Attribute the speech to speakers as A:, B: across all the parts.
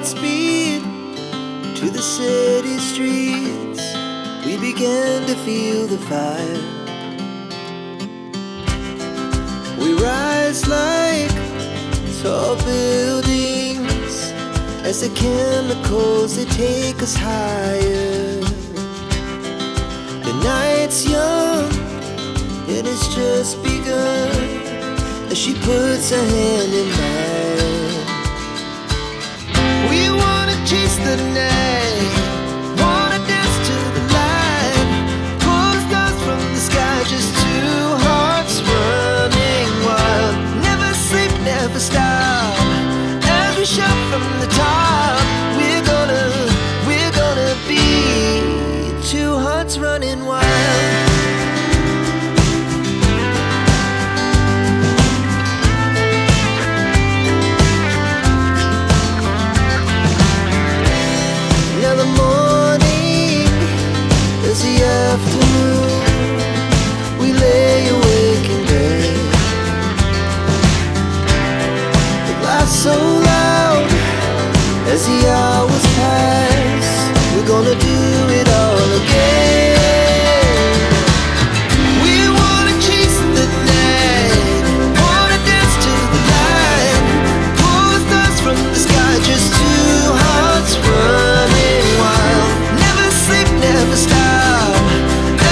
A: Godspeed to the city streets. We began to feel the fire. We rise like tall buildings as the chemicals, they take us higher. The night's young and it's just begun as she puts her hand in mine. We wanna chase the night, wanna dance to the light, pull the stars from the sky, just two hearts running wild. Never sleep, never stop, as we shout from the top. We're gonna be two hearts running wild. Now the morning is the afternoon. We lay awake in bed. The laugh's so loud as the hours pass. We're gonna do it all again. We wanna chase the night, wanna dance to the light, pull the stars from the sky, just two hearts running wild. Never sleep, never stop,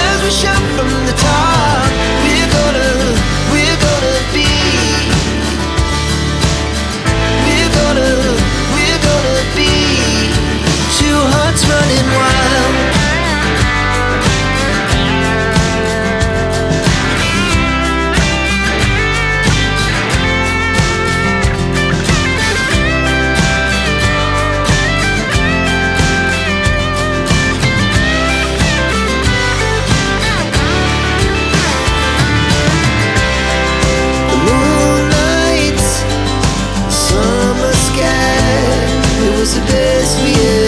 A: as we shout from the top. We're gonna be, we're gonna be two hearts running wild. The moonlight, summer sky, it was the best we ever